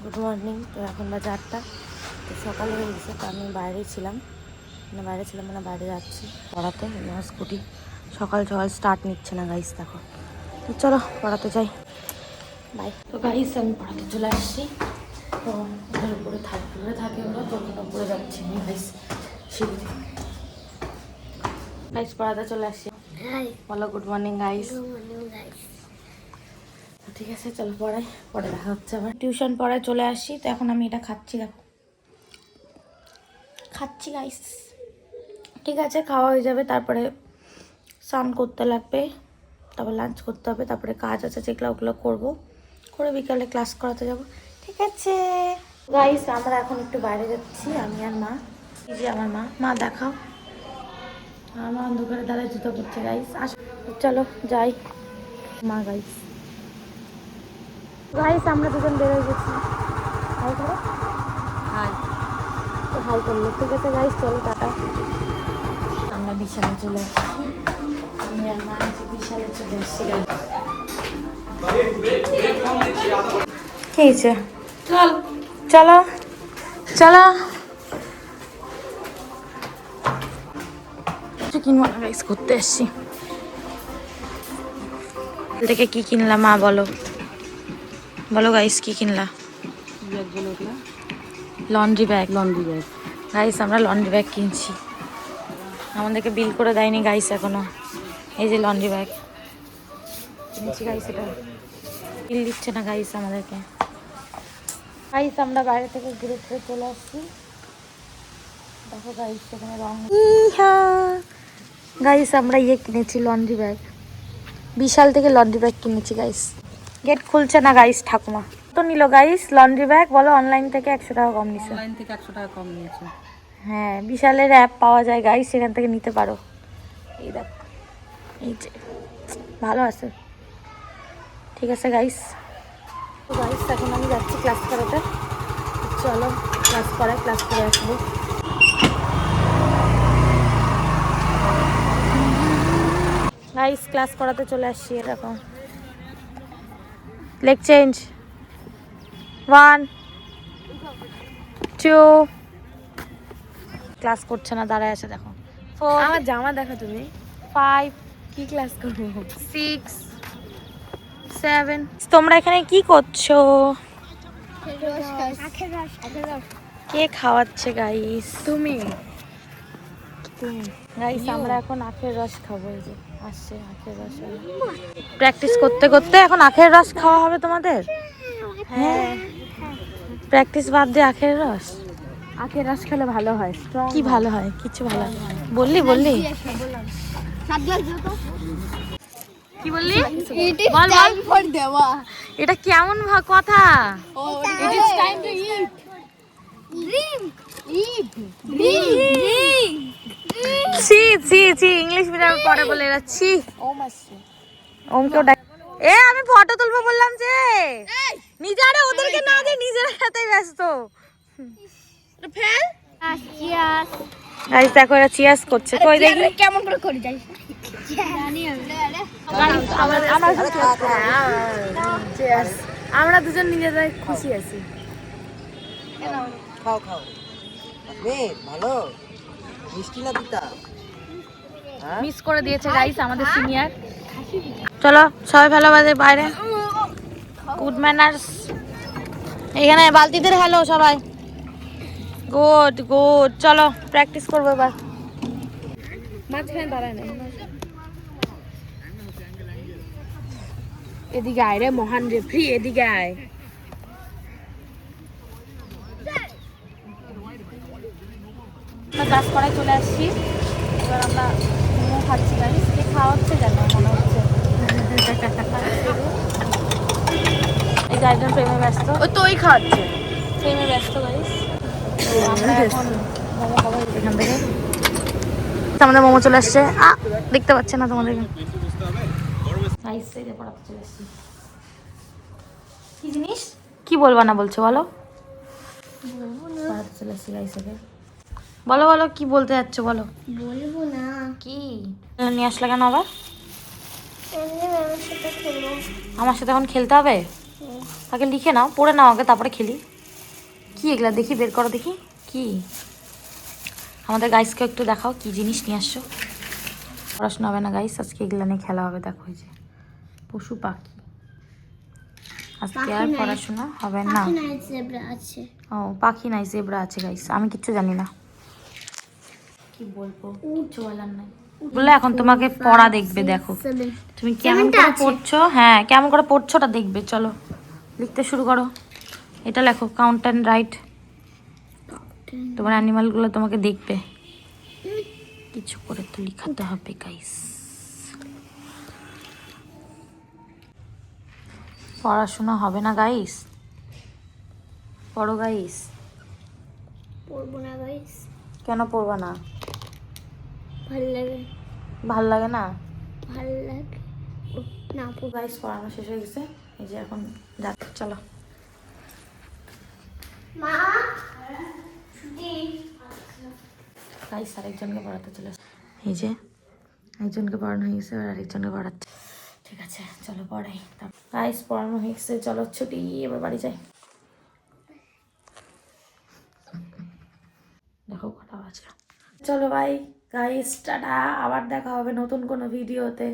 Good morning. তো এখন বাজে 8টা। তো সকালে হয়ে গেছে, তো আমি বাইরে ছিলাম মানে বাইরে যাচ্ছি পড়াতে। আমার স্কুটি সকাল সকাল স্টার্ট নিচ্ছে না গাইস, দেখো। তো চলো পড়াতে যাই, বাই। তো গাইস আমি পড়াতে চলে আসছি। তো ওদের উপরে থাকে ওরা, তো ওখানে উপরে যাচ্ছি আমি গাইস সিঁড়িতে। গাইস পড়াতে চলে আসছি। বলো গুড মর্নিং গাইস। ঠিক আছে চলো পরে দেখা হচ্ছে আবার। টিউশন পড়ায় চলে আসি। তো এখন আমি এটা খাচ্ছি, দেখো খাচ্ছি গাইস। ঠিক আছে খাওয়া হয়ে যাবে, তারপরে স্নান করতে লাগবে, তারপর লাঞ্চ করতে হবে, তারপরে কাজ আছে যেগুলো ওগুলো করবো, করে বিকালে ক্লাস করাতে যাব। ঠিক আছে গাইস, আমরা এখন একটু বাইরে যাচ্ছি আমি আর মা। এই যে আমার মা দেখাও। আমার অন্ধকারে দাঁড়ায় জুতো করছে গাইস। চলো যাই মা। গাইস আমরা দুজন বেরোয় গেছি। হাই করো, হাই। তো হাই করলো, ঠিক আছে গাইস চলো টাটা। আমরা বিশালে চলে আসছি, আমি আর মা বিশালে চলে আসছি। কি হয়েছে? চলো চলো কিনবো না গাইস, ঘুরতে এসছি। থেকে কি কিনলাম মা বলো বলো গাইস, কি কিনলা? লন্ড্রি ব্যাগ গাইস, আমরা লন্ড্রি ব্যাগ কিনছি। আমাদেরকে বিল করে দেয়নি গাইস এখনো। এই যে লন্ড্রি ব্যাগ কিনছি গাইস, এটা বিল দিচ্ছে না গাইস আমাদেরকে। গাইস আমরা বাইরে থেকে ঘুরে ঘুরে চলে আসছি, দেখো গাইস সেখানে রং। গাইস আমরা কিনেছি লন্ড্রি ব্যাগ, বিশাল থেকে লন্ড্রি ব্যাগ কিনেছি গাইস। গেট খুলছে না গাইস, ঠাকুমা তো নিল গাইস লন্ড্রি ব্যাগ। বলো অনলাইন থেকে 100 টাকা কম নিছে। অনলাইন থেকে 100 টাকা কম নিয়েছে। হ্যাঁ বিশালের অ্যাপ পাওয়া যায় গাইস, সেখান থেকে নিতে পারো। এই দেখ, এই যে ভালো আছে। ঠিক আছে গাইস, তো গাইস এখন আমি যাচ্ছি ক্লাস করাতে। চলো ক্লাস করে আসবো। গাইস ক্লাস করাতে চলে আসছি, এরকম লেগ চেঞ্জ 1 2। ক্লাস করছে না, দাঁড়ায় আছে দেখো। 4 আমার জামা দেখো তুমি। 5 কি ক্লাস করবো? 6 7। তোমরা এখানে কি করছো? কে খাওয়াচ্ছে গাইস? তুমি গাইস আমরা এখন আখের রস খাবো। এই যে আসছে আখের রস। প্র্যাকটিস করতে করতে এখন আখের রস খাওয়া হবে তোমাদের? হ্যাঁ প্র্যাকটিস বাদ দিয়ে আখের রস। আখের রস খেলে ভালো হয়, স্ট্রং। কি ভালো হয়? কিছু ভালো হয় বললি কি বললি? বল বল, এটা কেমন কথা? ছি ছি ছি, ইংলিশ মিডিয়াম পড়ে বলে এরা ছি। ওমকেও ডাক। আমি ফটো তুলবো বললাম যে নিজেরা, ওদেরকে না যে নিজের সাথে ব্যস্ত। গাইস দেখো এরা চিয়ার্স করছে, কই দেখি কেমন করে করি যাই জানি আমরা দুজন নিজেরাই খুশি আছি। খাও খাও ভালো মিষ্টি না পিতা? মিস করে দিয়েছে গাইস আমাদের সিনিয়র। চলো সবাই ভালো বাজে বাইরে। গুড ম্যানার্স এখানে বালতিদের। হ্যালো সবাই, গুড গুড। চলো প্র্যাকটিস করবো এবার। মাঝখানে দাঁড়ায় না, এদিকে আয় রে মহান রেফারি, এদিকে আয়। ক্লাস করায় চলে আসছি, এবার আমরা মোমো খাচ্ছি গাইস। কে খাওয়াচ্ছে জানো মনে হচ্ছে। এই গার্ডেন প্রেমে ব্যস্ত, ও তোই খাচ্ছে। প্রেমে ব্যস্ত গাইস। আমরা এখন মোমো খাবো এখান থেকে। আমাদের মোমো চলে আসছে, দেখতে পাচ্ছে না তোমাদেরকে গাইস। এই যে পড়াতে চলে আসছি। কি জিনিস কি বলবা না বলছো বলো? পড়াতে চলে আসছি গাইস। বলো বলো কি বলতে যাচ্ছ বলো। বলবো না। কি নিয়ে আসলে কেন আবার? এমনি ম্যামের সাথে খেলবো। আমার সাথে এখন খেলতে হবে? আগে লিখে নাও, পড়ে নাও আগে, তারপরে খেলি। কি এগুলা দেখি, বের করো দেখি কি। আমাদের গাইসকে একটু দেখাও কি জিনিস নিয়ে আসছো। পড়াশোনা হবে না গাইস, আজকে এগুলা নিয়ে খেলা হবে। দেখো এই যে পশু পাখি, আজকে পাখি আর নাই। পড়াশোনা হবে না। পাখি নাই, জেব্রা আছে। ও পাখি নাই, জেব্রা আছে গাইস, আমি কিচ্ছু জানি না। কি বলবো, কিচ্ছু বলার নাই। বলে এখন তোমাকে পড়া দেখবে, দেখো তুমি কেমন করে পড়ছো। হ্যাঁ কেমন করে পড়ছো ওটা দেখবে। চলো লিখতে শুরু করো। এটা লেখো কাউন্ট অ্যান্ড রাইট। তোমার অ্যানিমালগুলো তোমাকে দেখবে, কিছু করে তো লিখাতে হবে গাইস। পড়াশোনা হবে না গাইস, পড়ো গাইস। পড়বো না গাইস, কেন পড়বা না? ভালো লাগে। ভাল লাগে না? ভালো লাগে না পড়বো। গাইস পড়ানো শেষ হয়ে গেছে, এই যে এখন যাচ্ছে। চলো মা ছুটি। গাইস আরেকজনকে পড়াতে চলে এসেছে। এই যে একজনকে পড়ানো হয়ে গেছে, আর আরেকজনকে পড়াচ্ছে। ঠিক আছে চলো পড়াই। গাইস পড়ানো হয়ে গেছে, চলো ছুটি, এবার বাড়ি যাই। দেখো কটা বাজলো। চলো ভাই গাইস টাটা, আবার দেখা হবে নতুন কোনো ভিডিওতে।